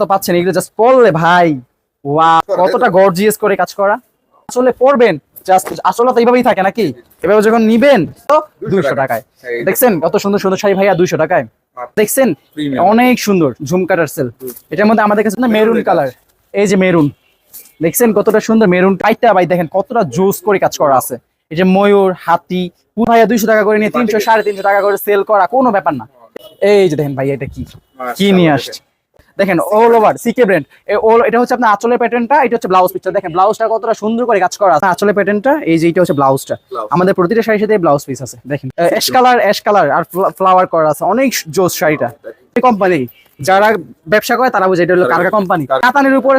তো পাচ্ছেন এগুলো জাস্ট পড়লে ভাই ওয়াও কতটা গর্জিয়াস করে কাজ করা। আসলে পড়বেন জাস্ট আসলে তো এইভাবেই থাকে নাকি, এভাবে যখন নিবেন তো 200 টাকায়। দেখছেন কত সুন্দর সুন্দর শাড়ি ভাইয়া 200 টাকায় দেখছেন, অনেক সুন্দর ঝুমকাটার সেল। এটার মধ্যে আমাদের কাছে মেরুন কালার, এই যে মেরুন দেখছেন কতটা সুন্দর মেরুন টাইটটা ভাই দেখেন কতটা জোস করে কাজ করা আছে। এই যে ময়ূর হাতি ভাইয়া 200 টাকা করে নিয়ে 300 350 টাকা করে সেল করা কোনো ব্যাপার না। এই যে দেখেন ভাই এটা কি কি নিয়ে আসছে দেখেন অল ওভার সিকে ব্র্যান্ড। এটা হচ্ছে আপনার আঁচলের প্যাটার্নটা, এটা হচ্ছে ব্লাউজ পিসটা। দেখেন ব্লাউজটা কতটা সুন্দর করে কাজ করা আছে। আঁচলের প্যাটার্নটা এই যে এটা হচ্ছে ব্লাউজটা, আমাদের প্রতিটা শাড়ির সাথে ব্লাউজ পিস আছে। দেখেন অ্যাশ কালার আর ফ্লাওয়ার করা আছে, অনেক জোস শাড়িটা। কোম্পানি যারা ব্যবসা করে তারা বুঝে এটা হলো কারকা কোম্পানি। কাতানের উপর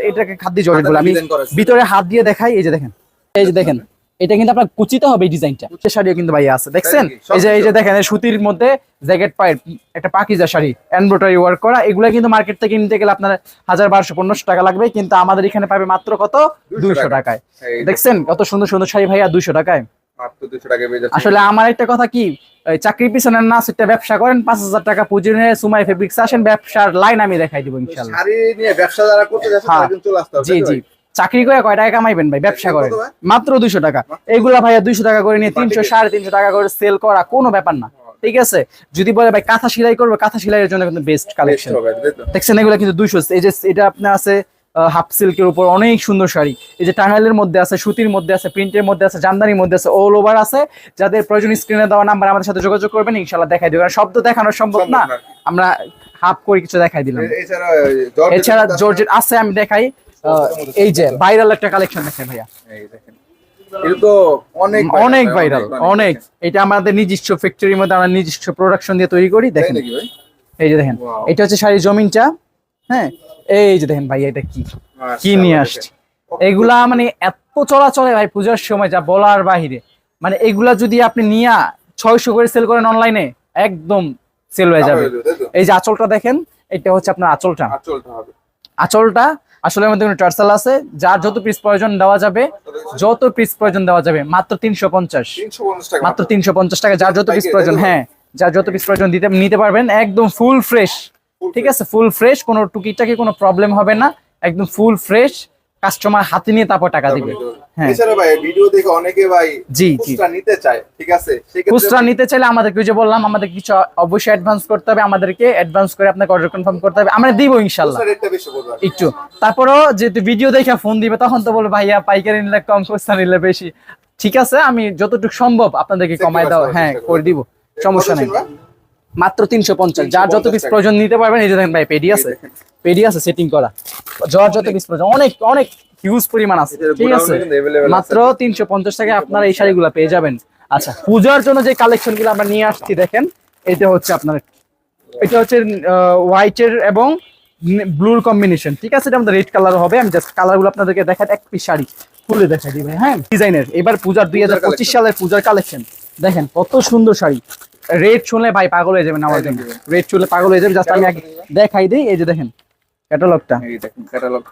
এটাকে খাদ্য জড়িত বলে। আমি ভিতরে হাত দিয়ে দেখাই, এই যে দেখেন, এই যে দেখেন এটা কিন্তু আপনার কুচিতে হবে এই ডিজাইনটা। শাড়িও কিন্তু ভাই আছে দেখছেন, এই যে দেখেন সুতির মধ্যে জ্যাকেট পাইপ একটা পাকিজা শাড়ি এমব্রয়ডারি ওয়ার্ক করা। এগুলা কিন্তু মার্কেট থেকে নিতে গেলে আপনার 1200-1500 টাকা লাগবে, কিন্তু আমাদের এখানে পাবে মাত্র কত 200 টাকায়। দেখছেন কত সুন্দর সুন্দর শাড়ি ভাইয়া 200 টাকায়। আসলে আমার একটা কথা কি, চাকরির পিছনে না সেটা ব্যবসা করেন, 5000 টাকা পুঁজি নিয়ে সুমাই ফেব্রিক্স আসেন, ব্যবসার লাইন আমি দেখাই দিব ইনশাআল্লাহ। শাড়ি নিয়ে ব্যবসা যারা করতে যাচ্ছে তারা কিন্তু চলে আসতে হবে। জি জি, চাকরি করে কয় টাকা কামাইবেন ভাই, ব্যবসা করেন মাত্র 200 টাকা। এইগুলা ভাইয়া 200 টাকা করে নিয়ে 300 350 টাকা করে সেল করা কোনো ব্যাপার না, ঠিক আছে। যদি বলে ভাই কাঁথা সেলাই করবে, কাঁথা সেলাইয়ের জন্য কিন্তু বেস্ট কালেকশন। দেখছেন এগুলা কিন্তু 200। এই যে এটা আপনার আছে হাফ সিল্কের উপর অনেক সুন্দর শাড়ি, এই যে টাঙ্গাইলের মধ্যে আছে, সুতির মধ্যে আছে, প্রিন্টের মধ্যে আছে, জামদানির মধ্যে আছে, অল ওভার আছে। যাদের প্রয়োজন স্ক্রিনে দেওয়া নাম্বার আমাদের সাথে যোগাযোগ করবেন, ইনশাআল্লাহ দেখাই দেব। কারণ শব্দ দেখানো সম্ভব না, আমরা হাফ করে কিছু দেখাই দিলাম। এছাড়া জর্জেট আছে, আমি দেখাই। এই যে ভাইরাল একটা কালেকশন দেখেন ভাইয়া, এই দেখেন এটা তো অনেক অনেক ভাইরাল অনেক। এটা আমাদের নিজস্ব ফ্যাক্টরির মধ্যে আমরা নিজস্ব প্রোডাকশন দিয়ে তৈরি করি। দেখেন এই যে দেখেন এটা হচ্ছে শাড়ির জমিনটা। হ্যাঁ এই যে দেখেন ভাই এটা কি কি নিয়ে আসছে। এগুলা মানে এত চলাচলে ভাই পূজার সময় যা বলার বাহিরে। মানে এগুলা যদি আপনি নিয়ে 600 করে সেল করেন অনলাইনে, একদম সেল হয়ে যাবে। এই যে আঁচলটা দেখেন, এটা হচ্ছে আপনার আঁচলটা। আঁচলটা আসলে আমাদের টার্সেল আছে, যার যত পিস প্রয়োজন দেওয়া যাবে, যত পিস প্রয়োজন দেওয়া যাবে মাত্র 350 মাত্র 350 টাকা, যার যত পিস প্রয়োজন। হ্যাঁ যার যত পিস প্রয়োজন নিতে পারবেন, একদম ফুল ফ্রেশ, ঠিক আছে ফুল ফ্রেশ, কোনো টুকিটাকি কোনো প্রবলেম হবে না, একদম ফুল ফ্রেশ। কাস্টমার হাতে নিয়ে তারপর টাকা দিবে। হ্যাঁ এছাড়া ভাই ভিডিও দেখে অনেকে ভাই খুচরা নিতে চায়, ঠিক আছে। খুচরা নিতে চাইলে আমাদেরকে যে বললাম, আমাদের কিছু অবশ্যই অ্যাডভান্স করতে হবে, আমাদেরকে অ্যাডভান্স করে আপনাকে অর্ডার কনফার্ম করতে হবে, আমরা দিব ইনশাআল্লাহ একটু। তারপরেও যেহেতু ভিডিও দেখে ফোন দিবে, তখন তো বলবো ভাইয়া পাইকারি নিলে কম, খুচরা নিলে বেশি। ঠিক আছে, আমি যতটুকু সম্ভব আপনাদেরকে কমায় দাও, হ্যাঁ করে দিব, সমস্যা নেই। মাত্র 350, যার যত পিস প্রয়োজন নিতে পারবেন। এই যে দেখেন ভাই পেডি আছে, পেডি আছে সেটিং করা, যার যত পিস প্রয়োজন অনেক অনেক হিউজ পরিমাণ আছে, ঠিক আছে। মাত্র 350 টাকায় আপনারা এই শাড়িগুলো পেয়ে যাবেন। আচ্ছা পূজার জন্য যে কালেকশন গুলো আমরা নিয়ে আসছি দেখেন, এটা হচ্ছে আপনার, এটা হচ্ছে হোয়াইটের এবং ব্লুর কম্বিনেশন, ঠিক আছে। এটা আমাদের রেড কালার হবে। আমি জাস্ট কালার গুলো আপনাদেরকে দেখাই, এক পিস শাড়ি খুলে দেখাই দিবে। হ্যাঁ ডিজাইনের এবার পূজার 2025 সালের পূজার কালেকশন দেখেন কত সুন্দর শাড়ি। রেড শুনলে ভাই পাগল হয়ে যাবেন, আমার জন্য রেড শুনলে পাগল হয়ে যাবে। জাস্ট আমি দেখাই দিই, এই যে দেখেন ক্যাটালগটা, এই দেখেন ক্যাটালগ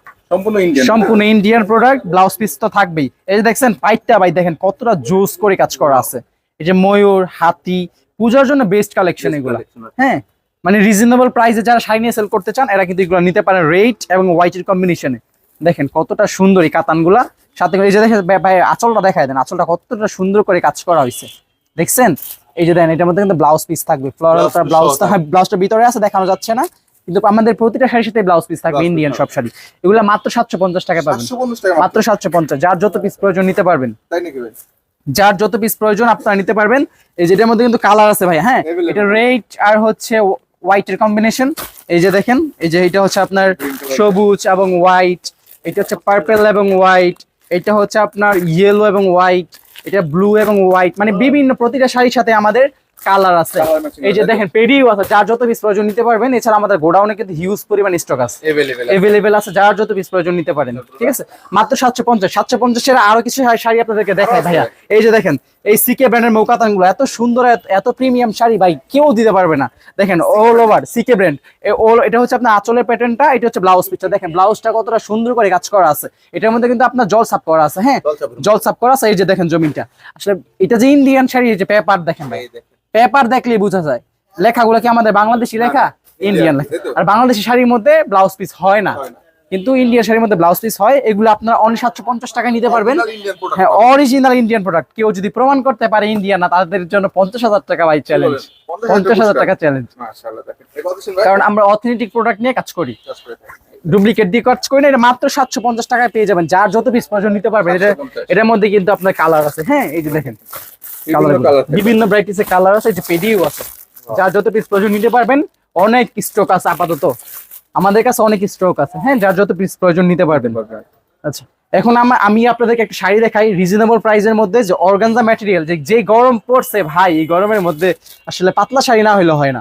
সম্পূর্ণ ইন্ডিয়ান প্রোডাক্ট, ব্লাউজ পিস তো থাকবেই। এই যে দেখছেন পাইটটা ভাই দেখেন কতটা জোস করে কাজ করা আছে। এই যে ময়ূর হাতি, পূজার জন্য বেস্ট কালেকশন এগুলো। হ্যাঁ মানে রিজনেবল প্রাইসে যারা শাড়ি নিয়ে সেল করতে চান, এরা কিন্তু এগুলো নিতে পারেন রেড এবং হোয়াইটের কম্বিনেশনে। দেখেন কতটা সুন্দর এই কাতানগুলা সাথে। এই যে দেখেন ভাই আঁচলটা দেখায় দেন, আঁচলটা কতটা সুন্দর করে কাজ করা হয়েছে দেখছেন। এই যে দেখেন এটার মধ্যে কিন্তু ব্লাউজ পিস থাকবে, ফ্লোরাল ব্লাউজটা, ব্লাউজটা ভিতরে আছে দেখানো যাচ্ছে না, কিন্তু আমাদের প্রতিটা শাড়ির সাথে ব্লাউজ পিস থাকবে ইন্ডিয়ান সব শাড়ি। এগুলো মাত্র 750 টাকা পাবেন, মাত্র 750। যার যত পিস প্রয়োজন নিতে পারবেন, যার যত পিস প্রয়োজন আপনারা নিতে পারবেন। এই যেটার মধ্যে কিন্তু কালার আছে ভাই। হ্যাঁ এটা রেড আর হচ্ছে হোয়াইটের কম্বিনেশন। এই যে দেখেন, এই যে এটা হচ্ছে আপনার সবুজ এবং হোয়াইট, এটা হচ্ছে পার্পল এবং হোয়াইট, এটা হচ্ছে আপনার ইয়েলো এবং হোয়াইট, এটা ব্লু এবং হোয়াইট। মানে বিভিন্ন প্রতিটা শাড়ির সাথে আমাদের কালার আছে। এই যে দেখেন পেডিও আছে, যার যত পিস প্রয়োজন নিতে পারবেন। এছাড়া আমাদের গোডাউনে কিন্তু হিউজ পরিমাণ স্টক আছে, अवेलेबल আছে, যার যত পিস প্রয়োজন নিতে পারেন, ঠিক আছে। মাত্র 750। 750 এর আরো কিছু শাড়ি আপনাদেরকে দেখাই ভাইয়া। এই যে দেখেন এই সিকে ব্র্যান্ডের মৌকাতানগুলো এত সুন্দর, এত প্রিমিয়াম শাড়ি ভাই কেউ দিতে পারবে না। দেখেন অল ওভার সিকে ব্র্যান্ড, এটা হচ্ছে আপনার আঁচলের প্যাটার্নটা, এটা হচ্ছে ব্লাউজ পিসটা। দেখেন ব্লাউজটা কতটা সুন্দর করে কাজ করা আছে। এটার মধ্যে কিন্তু আপনার জল সাপ করা আছে। হ্যাঁ জল সাপ করা আছে। এই যে দেখেন জমিনটা, আসলে এটা যে ইন্ডিয়ান শাড়ি, এই যে পেপার দেখেন ভাই, পেপার দেখলেই বোঝা যায়। লেখাগুলো কি আমাদের বাংলাদেশি লেখা? ইন্ডিয়ান লেখা। আর বাংলাদেশি শাড়ির মধ্যে ব্লাউজ পিস হয় না, কিন্তু ইন্ডিয়ান শাড়ির মধ্যে ব্লাউজ পিস হয়। এগুলো আপনারা অনলি 750 টাকায় নিতে পারবেন। হ্যাঁ, অরিজিনাল ইন্ডিয়ান প্রোডাক্ট। কেউ যদি প্রমাণ করতে পারে ইন্ডিয়ান না, তাদের জন্য 50,000 টাকা ভাই চ্যালেঞ্জ। 50,000 টাকা চ্যালেঞ্জ, কারণ আমরা অথেন্টিক প্রোডাক্ট নিয়ে কাজ করি, ডুপ্লিকেট দিয়ে কাজ করি না। এটা মাত্র 750 টাকায় পেয়ে যাবেন। যার যত পিস প্রয়োজন নিতে পারবেন। এটার মধ্যে কিন্তু আপনার কালার আছে। হ্যাঁ, এই যে দেখেন বিভিন্ন ভ্যারাইটিসের কালার আছে, এই যে পেডিও আছে। যার যত পিস প্রয়োজন নিতে পারবেন। অনেক স্টক আছে আপাতত আমাদের কাছে, অনেক স্টক আছে। হ্যাঁ, যার যত পিস প্রয়োজন নিতে পারবেন। আচ্ছা, এখন আমি আপনাদেরকে একটা শাড়ি দেখাই রিজনেবল প্রাইসের মধ্যে, যে অর্গানজা ম্যাটেরিয়াল। যে গরম পড়ছে ভাই, এই গরমের মধ্যে আসলে পাতলা শাড়ি না হইলে হয় না।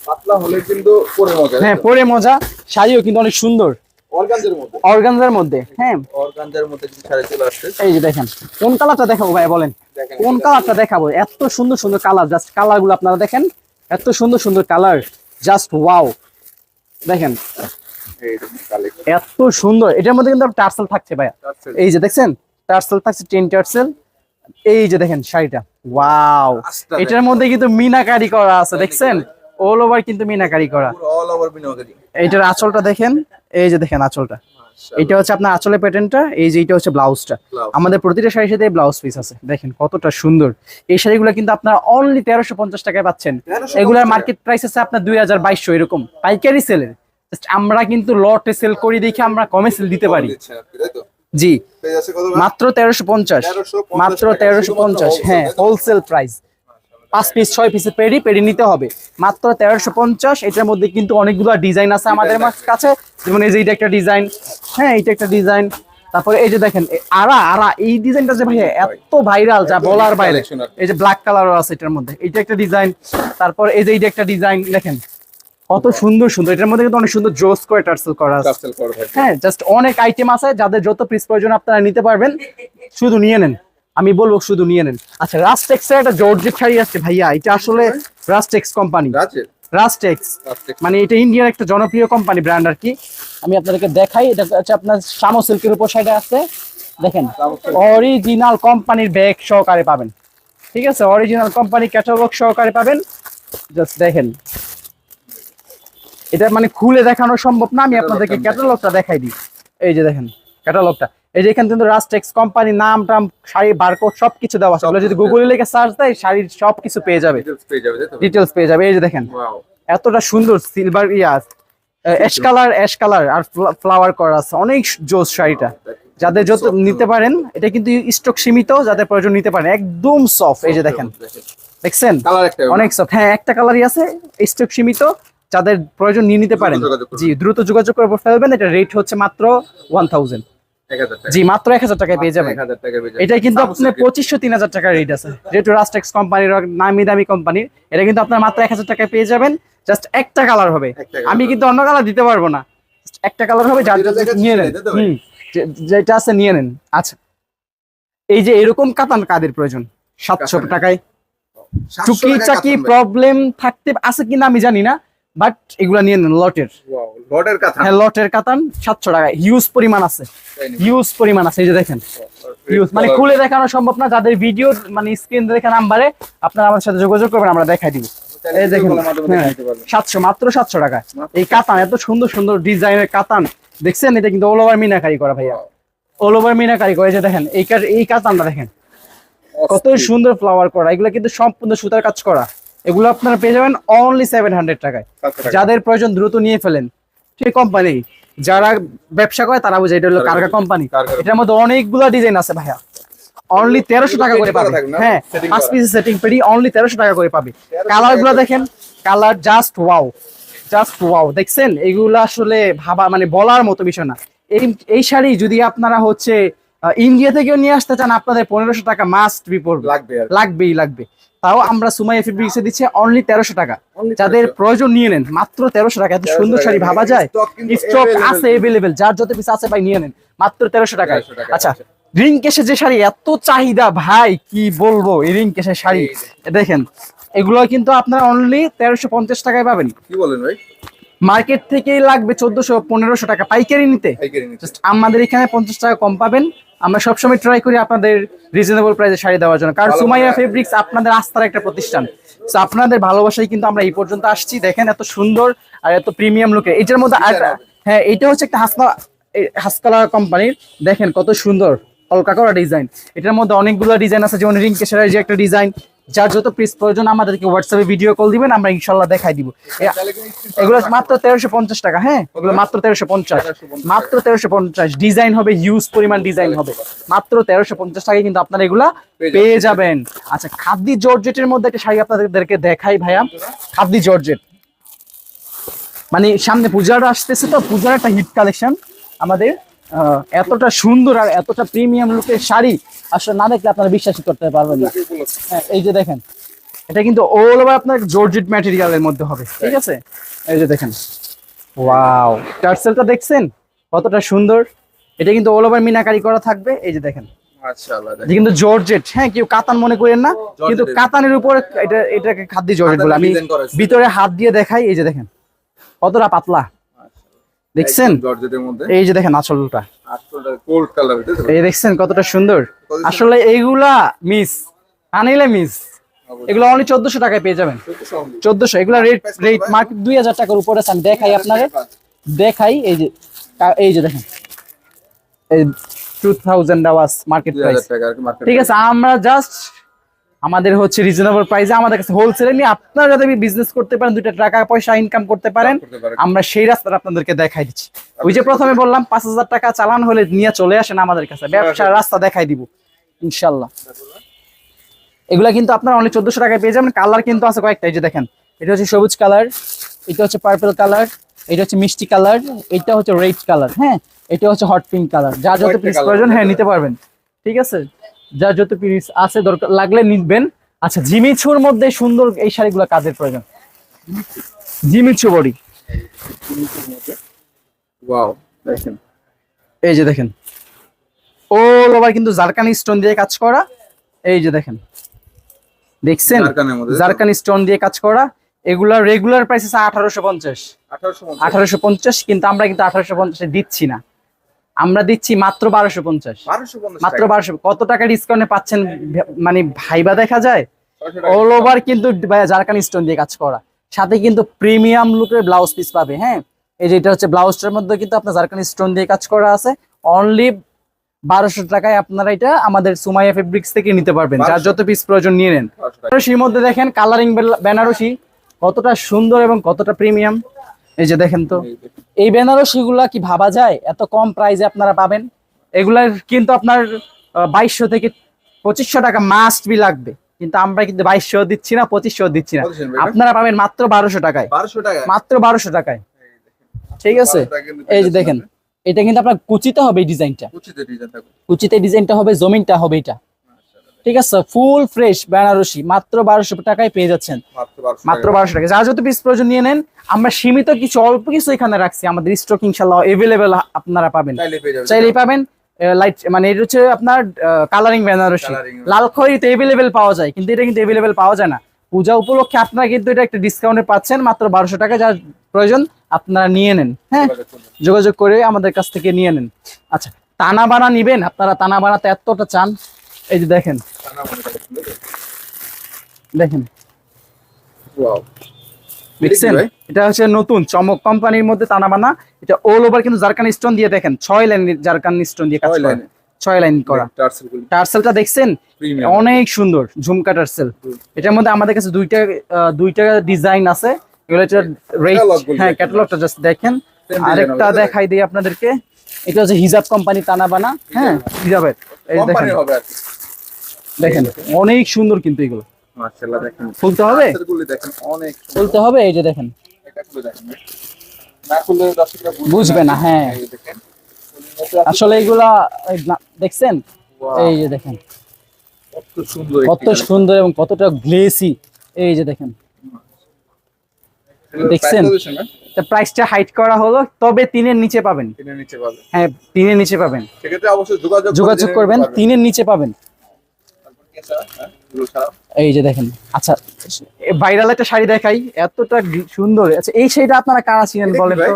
পাতলা হলে কিন্তু পরে মজা। হ্যাঁ, পরে মজা। শাড়িও কিন্তু অনেক সুন্দর অর্গানজার মধ্যে। হ্যাঁ, অর্গানজার মধ্যে কিছু শাড়ি চলে আসছে। এই যে দেখেন, কোন কালারটা দেখাবো ভাই বলেন? কোন কালারটা দেখাবো? এত সুন্দর সুন্দর কালার, জাস্ট কালার গুলো আপনারা দেখেন, এত সুন্দর সুন্দর কালার, জাস্ট ওয়াও। দেখেন এত সুন্দর। এটার মধ্যে কিন্তু টার্সেল থাকছে ভাইয়া, এই যে দেখছেন টার্সেল থাকছে, 10 টার্সেল। এই যে দেখেন শাড়িটা, ওয়াও। এটার মধ্যে কিন্তু মিনাকারি করা আছে, দেখছেন অল ওভার কিন্তু মিনাকারি করা। এইটার আঁচলটা দেখেন, এই যে দেখেন আঁচলটা। এটা হচ্ছে আপনার আঁচলের প্যাটার্নটা, এই যে এটা হচ্ছে ব্লাউজটা। আমাদের প্রতিটা শাড়ির সাথে ব্লাউজ পিস আছে। দেখেন কতটা সুন্দর। এই শাড়িগুলো কিন্তু আপনারা অনলি 1350 টাকায় পাচ্ছেন। এগুলার মার্কেট প্রাইস আছে আপনার 2200 এরকম, পাইকারি সেলের। আমরা কিন্তু লটে সেল করি দেখে আমরা কমে সেল দিতে পারি। জি, মাত্র 1350, মাত্র 1350। হ্যাঁ, হোলসেল প্রাইস। 5 পিস 6 পিসের পেডি নিতে হবে, মাত্র 1350। এটার মধ্যে কিন্তু অনেকগুলো ডিজাইন আছে আমাদের কাছে, যেমন এই যে এটা একটা ডিজাইন। হ্যাঁ, এটা একটা ডিজাইন। তারপরে এই যে দেখেন আরা এই ডিজাইনটা যে ভাই এত ভাইরাল, যা বলার বাইরে। এই যে ব্ল্যাক কালারও আছে এটার মধ্যে, এটা একটা ডিজাইন। তারপর এই যে এটা একটা ডিজাইন, দেখেন কত সুন্দর সুন্দর। এটার মধ্যে কিন্তু অনেক সুন্দর জোস করে টার্সেল করা আছে। হ্যাঁ, জাস্ট অনেক আইটেম আছে। যাদের যত পিস প্রয়োজন আপনারা নিতে পারবেন, শুধু নিয়ে নেন। আমি বলবো শুধু নিয়ে নেন। আচ্ছা, রাস্টেক্স এর একটা জর্জেট শাড়ি আছে ভাইয়া। এটা আসলে রাস্টেক্স কোম্পানি, রাস্টেক্স মানে এটা ইন্ডিয়ার একটা জনপ্রিয় কোম্পানি ব্র্যান্ড আর কি। আমি আপনাদেরকে দেখাই। এটা হচ্ছে আপনার শামো সিল্কের উপর শাড়িটা আছে। দেখেন অরিজিনাল কোম্পানির ব্যাগ সহকারে পাবেন। ঠিক আছে, অরিজিনাল কোম্পানি ক্যাটালগ সহকারে পাবেন। জাস্ট দেখেন, এটা মানে খুলে দেখানো সম্ভব না, আমি আপনাদেরকে ক্যাটালগটা দেখাই দিই। এই যে দেখেন ক্যাটালগটা, এই যে এখানে কিন্তু রাস্টেক্স কোম্পানি নাম টাম, শাড়ি বারকোড সবকিছু দেওয়া আছে। যদি গুগলে লিখে সার্চ দেয়, শাড়ির সবকিছু পেয়ে যাবে, ডিটেলস পেয়ে যাবে। এই যে দেখেন এতটা সুন্দর সিলভার অ্যাশ কালার আর ফ্লাওয়ার করা আছে, অনেক জোস শাড়িটা। যাদের যত নিতে পারেন, এটা কিন্তু স্টক সীমিত, যাদের প্রয়োজন নিতে পারেন। একদম সফট, এই যে দেখেন, দেখছেন অনেক সফট। হ্যাঁ, একটা কালারই আছে, স্টক সীমিত, যাদের প্রয়োজন নিয়ে নিতে পারেন। জি, দ্রুত যোগাযোগ করে ফেলবেন। এটা রেট হচ্ছে মাত্র 1000। জি, মাত্র 1000 টাকায় পেয়ে যাবেন। এটা কিন্তু আপনার 2500-3000 টাকার রেট আছে, যেহেতু রাস্টেক্স কোম্পানির নামি দামি কোম্পানির। এটা কিন্তু আপনার মাত্র 1000 টাকায় পেয়ে যাবেন। জাস্ট একটা কালার হবে, আমি কিন্তু অন্য কালার দিতে পারবো না। একটা কালার হবে, যার নিয়ে নেন। যেটা আছে নিয়ে নেন। আচ্ছা, এই যে এরকম কাতান কাদের প্রয়োজন 700 টাকায়? চুকি চাকি প্রবলেম থাকতে আছে কিনা আমি জানি না, বাট এগুলা নিয়ে নেন লটের। হ্যাঁ, লটের কাতান 700 টাকায় হিউজ পরিমাণ আছে, হিউজ পরিমাণ আছে। এই যে দেখেন হিউজ, মানে খুলে দেখানো সম্ভব না। যাদের ভিডিও মানে স্ক্রিন দেখে নাম্বারে আপনারা আমাদের সাথে যোগাযোগ করবেন, আমরা দেখাই দিব। এই দেখেন 700, মাত্র 700 টাকায় এই কাতান। এত সুন্দর সুন্দর ডিজাইনের কাতান দেখছেন? এটা কিন্তু অল ওভার মিনাকারি করা ভাইয়া, অল ওভার মিনাকারি করে। যে দেখেন এই কাতানটা দেখেন কত সুন্দর ফ্লাওয়ার করা। এগুলো কিন্তু সম্পূর্ণ সুতার কাজ করা। এগুলো আপনারা পেয়ে যাবেন অনলি 700 টাকায়। যাদের প্রয়োজন দ্রুত নিয়ে ফেলেন। সেই কোম্পানি যারা ব্যবসা করে তারা বুঝে, এটা হলো কারগা কোম্পানি। এটার মধ্যে অনেকগুলো ডিজাইন আছে ভাইয়া, অনলি 1300 টাকা করে পাবে। হ্যাঁ, 5 পিস সেটিং পেডি অনলি 1300 টাকা করে পাবে। কালার গুলো দেখেন, colour just wow, just wow. দেখছেন এগুলো আসলে ভাবা মানে বলার মতো বিষয় না। এই শাড়ি যদি আপনারা হচ্ছে ইন্ডিয়া থেকেও নিয়ে আসতে চান, আপনাদের 1500 টাকা মাস্ট বি পড়বে, লাগবেই। তাও আমরা সুমাইয়া ফেব্রিক্সে দিচ্ছি অনলি 1300 টাকা। যাদের প্রয়োজন নিয়ে নেন, মাত্র 1300 টাকা। এত সুন্দর শাড়ি ভাবা যায়? স্টক আছে এভেলেবেল, যার যত পিস আছে ভাই নিয়ে নেন, মাত্র 1300 টাকায়। আচ্ছা, রিং কেসের যে শাড়ি এত চাহিদা ভাই, কি বলবো। এই রিং কেসের শাড়ি দেখেন, এগুলো কিন্তু আপনারা অনলি 1350 টাকায় পাবেন। কি বলেন ভাই? মার্কেট থেকেই লাগবে 1400-1500 টাকা পাইকারি নিতে। আমাদের এখানে 50 টাকা কম পাবেন, আমরা সবসময় ট্রাই করি আপনাদের রিজনেবল প্রাইসে শাড়ি দেওয়ার জন্য, কারণ সুমাইয়া ফেব্রিক্স আপনাদের আস্থার একটা প্রতিষ্ঠান। তো আপনাদের ভালোবাসায় কিন্তু আমরা এই পর্যন্ত আসছি। দেখেন এত সুন্দর আর এত প্রিমিয়াম লুকে, এটার মধ্যে হ্যাঁ এটা হচ্ছে একটা হাসকালা কোম্পানির, দেখেন কত সুন্দর হালকা করা ডিজাইন। এটার মধ্যে অনেকগুলো ডিজাইন আছে, যেমন রিং কেশারের যে একটা ডিজাইন। যার যত পিস প্রয়োজন আমাদেরকে হোয়াটসঅ্যাপে ভিডিও কল দিবেন, আমরা ইনশাল্লাহ দেখাই দিব। এগুলো মাত্র 1350 টাকা। হ্যাঁ এগুলো মাত্র 1350, মাত্র 1350। ডিজাইন হবে হিউজ পরিমাণ ডিজাইন হবে, মাত্র 1350 টাকায় কিন্তু আপনারা এগুলা পেয়ে যাবেন। আচ্ছা খাদ্দি জর্জেটের মধ্যে একটা শাড়ি আপনাদেরকে দেখাই ভাইয়া। খাদ্দি জর্জেট মানে সামনে পূজাটা আসতেছে, তো পূজার একটা হিট কালেকশন আমাদের। এতটা সুন্দর আর এতটা প্রিমিয়াম লুকের শাড়ি আসলে না দেখলে আপনারা বিশ্বাসই করতে পারবেন না। হ্যাঁ এই যে দেখেন, এটা কিন্তু অল ওভার আপনার জর্জেট ম্যাটেরিয়ালের মধ্যে হবে, ঠিক আছে? এই যে দেখেন, ওয়াও টার্সেলটা দেখছেন কতটা সুন্দর। এটা কিন্তু অল ওভার মিনাকারি করা থাকবে। এই যে দেখেন মাশাআল্লাহ, এটা কিন্তু জর্জেট। হ্যাঁ কেউ কাতান মনে করেন না, কিন্তু কাতানের উপর এটাকে খাদ্য জর্জেট বলে। আমি ভিতরে হাত দিয়ে দেখাই, এই যে দেখেন কতটা পাতলা, দেখছেন? এই যে দেখেন আঁচলটা, এই দেখছেন কতটা সুন্দর। আসলে এইগুলা মিস আনিলে মিস, এগুলো অনলি 1400 টাকায় পেয়ে যাবেন। 1400, এগুলা রেট মার্কেট 2000 টাকার উপরে। আমি দেখাই আপনারে, দেখাই এই যে দেখেন, এই 2000 আওয়াজ মার্কেট প্রাইস, ঠিক আছে? আমরা জাস্ট আমাদের হচ্ছে রিজনেবল প্রাইসে আমাদের কাছে হোলসেলে নিয়ে আপনারা যাতে বিজনেস করতে পারেন, 2 টাকা পয়সা ইনকাম করতে পারেন, আমরা সেই রাস্তাটা আপনাদেরকে দেখাই দিচ্ছি। ওই যে প্রথমে বললাম 5000 টাকা চালান হলে নিয়ে চলে আসেন আমাদের কাছে, ব্যবসার রাস্তা দেখাই দিব ইনশাল্লাহ। এগুলা কিন্তু আপনারা অনলি 1400 টাকায় পেয়ে যাবেন। কালার কিন্তু আছে কয়েকটা, এই যে দেখেন, এটা হচ্ছে সবুজ কালার, এটা হচ্ছে পার্পল কালার, এটা হচ্ছে মিষ্টি কালার, এটা হচ্ছে রেড কালার, হ্যাঁ এটা হচ্ছে হট পিঙ্ক কালার। যার যত পিস প্রয়োজন হ্যাঁ নিতে পারবেন, ঠিক আছে? যার যত পিস আছে দরকার লাগলে নিবেন। আচ্ছা জিমিচুর মধ্যে সুন্দর এই শাড়িগুলো কাজের প্রয়োজন, জিমিচু বডি, ওয়াও দেখেন, এই যে দেখেন অল ওভার কিন্তু জারকানি স্টোন দিয়ে কাজ করা। এই যে দেখেন, দেখছেন জারকানি স্টোন দিয়ে কাজ করা। এগুলা রেগুলার প্রাইস আছে 1850, কিন্তু আমরা কিন্তু 1850 দিচ্ছি না, আমরা দিচ্ছি মাত্র 1250। মাত্র 1200। কত টাকা ডিসকাউন্টে পাচ্ছেন মানে ভাইবা দেখা যায়। অল ওভার কিন্তু জারকানি স্টোন দিয়ে কাজ করা, সাথে কিন্তু প্রিমিয়াম লুকের ব্লাউজ পিস পাবে। হ্যাঁ এই যে এটা হচ্ছে ব্লাউজটার মধ্যে কিন্তু আপনার জারকানি স্টোন দিয়ে কাজ করা আছে। অনলি 1200 টাকায় আপনারা এটা আমাদের সুমাইয়া ফেব্রিক্স থেকে নিতে পারবেন। যার যত পিস প্রয়োজন নিয়ে নেন। বেনারসির মধ্যে দেখেন কালারিং বেনারসি কতটা সুন্দর এবং কতটা প্রিমিয়াম। এই যে দেখেন তো, এই বেনারসি গুলা কি ভাবা যায় এত কম প্রাইসে আপনারা পাবেন? এগুলার কিন্তু আপনার 2200 থেকে 2500 টাকা মাস্ট বি লাগবে, কিন্তু আমরা কিন্তু 2200 দিচ্ছি না, 2500 দিচ্ছি না, আপনারা পাবেন মাত্র 1200 টাকায়। মাত্র 1200 টাকায়, ঠিক আছে? এই যে দেখেন, এটা কিন্তু আপনার কুচিতে হবে, এই ডিজাইনটা কুচিতে ডিজাইনটা হবে, জমিনটা হবে এটা, ঠিক আছে? ফুল ফ্রেশ বেনারসি মাত্র 1200 টাকায় পেয়ে যাচ্ছেন, মাত্র 1200 টাকা। যার যত পিস প্রয়োজন নিয়ে নেন। আমরা সীমিত কিছু অল্প কিছু এখানে রাখছি, আমাদের স্টক ইনশাআল্লাহ अवेलेबल আপনারা পাবেন, চাইলেই পাবেন। লাইট মানে এটা হচ্ছে আপনার কালারিং বেনারসি, লাল খয়েরিতে अवेलेबल পাওয়া যায়, কিন্তু এটা কিন্তু अवेलेबल পাওয়া যায় না। পূজা উপলক্ষে আপনারা কিন্তু এটা একটা ডিসকাউন্টে পাচ্ছেন মাত্র 1200 টাকা। যার প্রয়োজন আপনারা নিয়ে নেন, হ্যাঁ যোগাযোগ করে আমাদের কাছ থেকে নিয়ে নেন। আচ্ছা টানা বানা নিবেন আপনারা, টানা বানাতে এতটা চান, এই যে দেখেন, দেখেন দেখছেন, এটা হচ্ছে নতুন চমক কোম্পানির মধ্যে টানা বানা। এটা অল ওভার কিন্তু জারকানি স্টোন দিয়ে, দেখেন 6 লাইন জারকানি স্টোন দিয়ে কাজ করা, 6 লাইন করা। টার্সেলটা দেখছেন অনেক সুন্দর, ঝুমকা টার্সেল। এটার মধ্যে আমাদের কাছে দুইটা ডিজাইন আছে। এগুলো হচ্ছে রেট, হ্যাঁ ক্যাটালগটা জাস্ট দেখেন। আরেকটা দেখাই দিই আপনাদেরকে, এটা হচ্ছে হিজাব কোম্পানি টানা বানা, হ্যাঁ হিজাবের। এই দেখেন, দেখেন অনেক সুন্দর কিন্তু এগুলো। মাশাআল্লাহ দেখেন, খুলতে হবে, দেখেন অনেক খুলতে হবে। এই যে দেখেন, এটা খুলে দেখেন, না খুললে দর্শকরা বুঝবে না। হ্যাঁ আসলে এগুলা দেখছেন, এই যে দেখেন কত সুন্দর, কত সুন্দর এবং কতটা গ্লেসি। এই যে দেখেন, দেখছেন এটা প্রাইসটা হাইট করা হলো, তবে 3 এর নিচে পাবেন। 3 এর নিচে পাবেন, হ্যাঁ 3 এর নিচে পাবেন। সেক্ষেত্রে অবশ্যই যোগাযোগ করবেন, 3 এর নিচে পাবেন। এই যে দেখেন, আচ্ছা ভাইরাল একটা শাড়ি দেখাই, এতটা সুন্দর। আচ্ছা এই শাড়িটা আপনারা কারা চিনেন বলেন তো?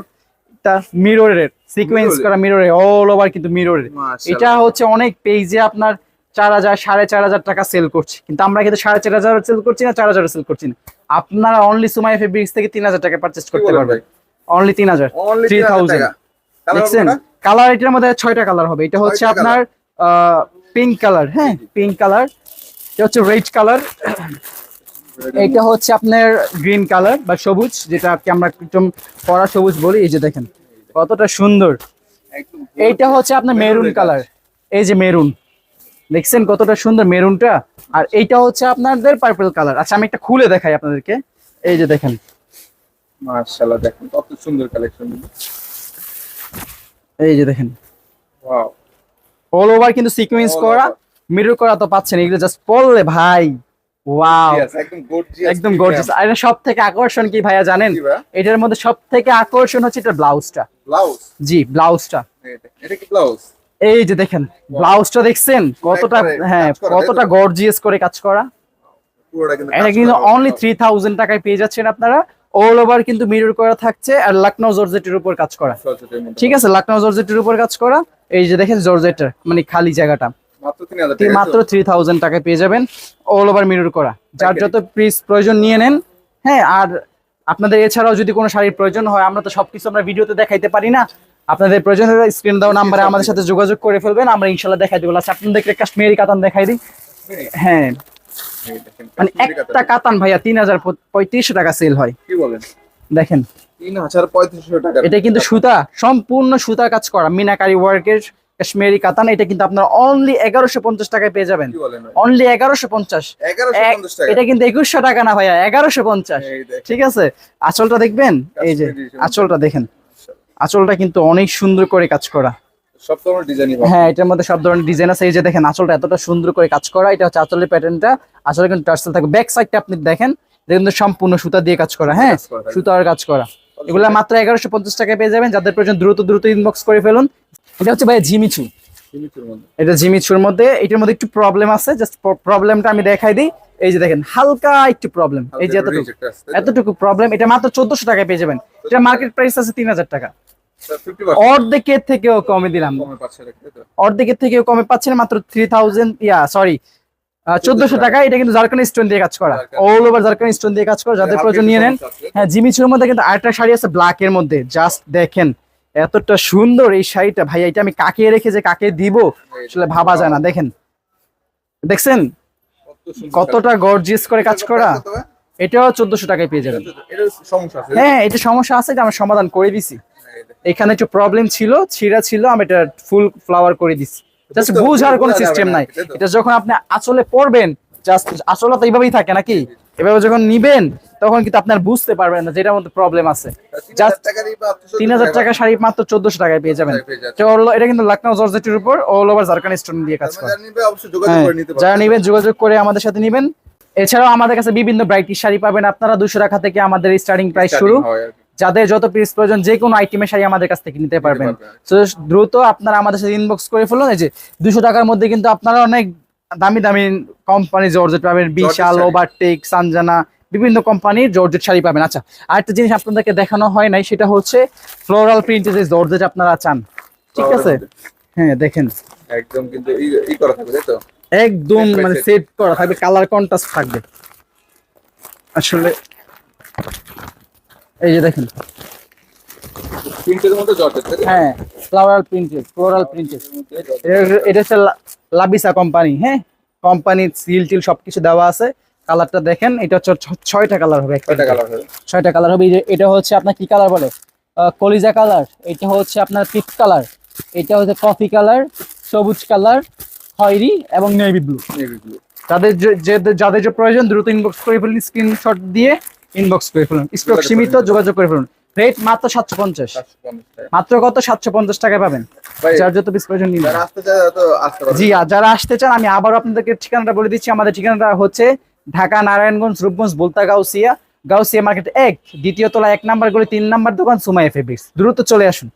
পাইপটা মিররের সিকোয়েন্স করা, মিররের অল ওভার কিন্তু মিররের। মাশাআল্লাহ। এটা হচ্ছে অনেক পেজে আপনার 4000 4,500 টাকা সেল করছে, কিন্তু আমরা কিন্তু 4,500 সেল করছি না, 4,000 সেল করছি না। আপনারা অনলি সুমাইয়া ফেব্রিক্স থেকে 3,000 টাকা পারচেজ করতে পারবেন, অনলি 3,000 Only 3,000। দেখছেন কালার, এটার মধ্যে 6টা কালার হবে। এটা হচ্ছে 6টা আপনার পিঙ্ক কালার, হ্যাঁ পিঙ্ক কালার, এটা হচ্ছে রেড কালার, এটা হচ্ছে আপনার গ্রিন কালার বা সবুজ, যেটা আমরা একদম কড়া সবুজ বলি। এই যে দেখেন কতটা সুন্দর। এইটা হচ্ছে আপনার মেরুন কালার, এই যে মেরুন, দেখছেন কতটা সুন্দর মেরুনটা। আর এইটা হচ্ছে আপনাদের পার্পল কালার। আচ্ছা আমি একটা খুলে দেখাই আপনাদেরকে, এই যে দেখেন মাশাআল্লাহ, দেখেন কত সুন্দর কালেকশন। এই যে দেখেন ওয়াও, অল ওভার কিন্তু সিকোয়েন্স All করা, over। মিরর করা তো পাচ্ছেন, এগুলো জাস্ট পরলে ভাই ওয়াও, Yes, একদম গর্জিয়াস, একদম গর্জিয়াস। আর এটা সব থেকে আকর্ষণ কি ভাইয়া জানেন? কি ভাইয়া? এটার মধ্যে সব থেকে আকর্ষণ হচ্ছে এটা ব্লাউজটা। ব্লাউজ, জি ব্লাউজটা, এটা কি ব্লাউজ? এই যে দেখেন ব্লাউজটা দেখছেন কতটা, একবারে হ্যাঁ কাজ করা, কতটা তাই তো? গর্জিয়াস করে কাজ করা। পুরোটা কিন্তু এটা কাজ কিন্তু করা। অনলি 3,000 টাকায় পেয়ে যাচ্ছেন আপনারা। অল ওভার কিন্তু মিরর করা থাকছে, আর লখনৌ জর্জেটের উপর কাজ করা। সরজেটের মধ্যে। ঠিক আছে, লখনৌ জর্জেটের উপর কাজ করা। এই যে দেখেন জর্জেটের মানে খালি জায়গাটা মাত্র 3,000 টাকা। মাত্র 3,000 টাকায় পেয়ে যাবেন, অল ওভার মিরর করা। যার Okay. যত পিস প্রয়োজন নিয়ে নেন। হ্যাঁ, আর আপনাদের এছাড়াও যদি কোনো শাড়ির প্রয়োজন হয়, আমরা তো সবকিছু আমরা ভিডিওতে দেখাইতে পারি না, আপনাদের প্রয়োজন হলে স্ক্রিন দেওয়া নাম্বারে আমাদের সাথে যোগাযোগ করে ফেলবেন, আমরা ইনশাল্লাহ দেখাই দেবো। আচ্ছা আপনাদেরকে কাশ্মীরি কাতান দেখাই দিই। হ্যাঁ, এই দেখেন, মানে কাশ্মীরি একটা কাতান। কাতান ভাইয়া 3,3500 টাকা সেল হয়। কি বলেন? দেখেন 3,3500 টাকা। এটা কিন্তু সুতা, সম্পূর্ণ সুতা কাজ করা মিনাকারি ওয়ার্কের কাশ্মীরি কাতান। এটা কিন্তু আপনার অনলি 1150 টাকায় পেয়ে যাবেন, কি বলেন ভাই? অনলি 1150। 1150 টাকা। এটা কিন্তু 2100 টাকা না ভাইয়া, 1150। এই দেখেন। ঠিক আছে, আঁচলটা দেখবেন, এই যে কাশ্মীরি আঁচলটা দেখেন, আঁচলটা কিন্তু অনেক সুন্দর করে কাজ করা। সব ধরনের ডিজাইনই পাবেন। হ্যাঁ, এটার মধ্যে সব ধরনের ডিজাইন আছে। এই যে দেখেন আঁচলটা এতটা সুন্দর করে কাজ করা। এটা হচ্ছে আঁচলের প্যাটার্নটা, আঁচলে কিন্তু টার্সেল থাকবে। ব্যাক সাইডটা আপনি দেখেন, দেখুন সম্পূর্ণ সুতা দিয়ে কাজ করা। হ্যাঁ, কাজ করা থাকবে। সুতার কাজ করা। এগুলা মাত্র 1150 টাকায় পেয়ে যাবেন। যাদের প্রয়োজন দ্রুত ইনবক্স করে ফেলুন। এটা হচ্ছে ভাই জিমিচু, সীমিতের মধ্যে। এটা জিমিচুর মধ্যে। এটার মধ্যে একটু প্রবলেম আছে, জাস্ট প্রবলেমটা আমি দেখাই দিই। এই যে দেখেন হালকা একটু প্রবলেম, এই যে এতটুকু Reject আছে, তাই তো? এতটুকু প্রবলেম। এটা মাত্র 1400 টাকায় পেয়ে যাবেন। এটা মার্কেট প্রাইস আছে 3,000 টাকা, 50% অর্ধেকের থেকেও কমে দিলাম। কমে পাচ্ছে, তাই তো? অর্ধেকের থেকেও কমে পাচ্ছেন মাত্র 3,000 সরি 1400 টাকা। এটা কিন্তু জারকান স্টোন দিয়ে কাজ করা, অল ওভার জারকান স্টোন দিয়ে কাজ করা। যাদের প্রয়োজন নিয়ে নেন। হ্যাঁ, জিমিচুর মধ্যে কিন্তু আরেকটা শাড়ি আছে ব্ল্যাক এর মধ্যে, জাস্ট দেখেন এতটা সুন্দর এই শাড়িটা ভাই। এটা আমি কাকে রেখে যে কাকে দিব আসলে ভাবা যায় না। দেখেন, দেখছেন কতটা গর্জিয়াস করে কাজ করা। এটাও 1400 টাকায় পেয়ে যাবেন। এটা সমস্যা আছে। হ্যাঁ, এটা সমস্যা আছে, এটা আমরা সমাধান করে দিছি। এখানে একটু প্রবলেম ছিল, ছিঁড়া ছিল, আমি এটা ফুল ফ্লাওয়ার করে দিছি। জাস্ট বুঝার কোনো সিস্টেম নাই। এটা যখন আপনি আঁচলে পরবেন, জাস্ট আঁচলে তো এইভাবেই থাকে নাকি, এভাবে যখন নিবেন তখন কিন্তু আপনার বুঝতে পারবেন না যেটার মধ্যে প্রবলেম আছে। জাস্ট 3,000 টাকা শাড়ি মাত্র 1400 টাকায় পেয়ে যাবেন। এটা কিন্তু লখনৌ জর্জেটের উপর অল ওভার জারকান স্টোন দিয়ে কাজ করা। অবশ্যই যোগাযোগ হ্যাঁ, করে নিতে পারবেন। যারা নিবেন যোগাযোগ করে আমাদের সাথে নিবেন। এছাড়াও আমাদের কাছে বিভিন্ন ব্রাইটিশ শাড়ি পাবেন আপনারা। 200 টাকা থেকে আমাদের স্টার্টিং প্রাইস শুরু। হয় আর কি। যাদের যত পিস প্রয়োজন যে কোনো আইটেমের শাড়ি আমাদের কাছ থেকে নিতে পারবেন। তো দ্রুত আপনারা আমাদের সাথে ইনবক্স করে ফেলুন। এই যে 200 টাকার মধ্যে কিন্তু আপনারা অনেক দামি দামি কোম্পানি জর্জেট পাবেন, বিশাল, শাড়ি। ওভারটেক, সানজানা, বিভিন্ন কোম্পানির জর্জেট শাড়ি পাবেন। আচ্ছা, আরেকটা জিনিস আপনাদেরকে দেখানো হয় নাই, সেটা হচ্ছে ফ্লোরাল প্রিন্টের যে জর্জেট আপনারা চান। ঠিক আছে, হ্যাঁ দেখেন একদম কিন্তু ই করা থাকবে, তাই তো? একদম Set by মানে set। সেট করা থাকবে, কালার কন্ট্রাস্ট থাকবে আসলে। এই যে দেখেন, প্রিন্টের মধ্যে জর্জেট, তাই তো? হ্যাঁ ফ্লাওয়ার প্রিন্টেড, ফ্লোরাল প্রিন্টেড। এটা হচ্ছে লাবিসা কোম্পানি। হ্যাঁ, কোম্পানির সিল টিল সবকিছু দেওয়া আছে। কালারটা দেখেন, এটা হচ্ছে 6টা কালার হবে, কয়টা কালার হবে? 6টা কালার হবে। এই যে এটা হচ্ছে আপনার কি কালার বলে, কলিজা কালার। এটা হচ্ছে আপনার পিঙ্ক কালার। এটা হচ্ছে কফি কালার, সবুজ কালার, খয়েরি এবং নেভি ব্লু। Navy blue. যাদের যে প্রয়োজন দ্রুত ইনবক্স করে ফেলুন, স্ক্রিনশট দিয়ে ইনবক্স করে ফেলুন। স্টক সীমিত, যোগাযোগ করে ফেলুন। রেট মাত্র 750, 750 টাকা। মাত্র কত 750 টাকায় পাবেন। ভাই, যার যত পিস প্রয়োজন নিন। যারা আসতে চায় তো আসতে পারবে। জি, আর যারা আসতে চান আমি আবারও আপনাদেরকে ঠিকানাটা বলে দিচ্ছি। আমাদের ঠিকানাটা হচ্ছে ঢাকা নারায়ণগঞ্জ রূপগঞ্জ বলতা গাউসিয়া মার্কেট 1, দ্বিতীয় তলা 1 নাম্বার গলি 3 নাম্বার দোকান সুমাইয়া ফেব্রিক্স। দ্রুত চলে আসুন।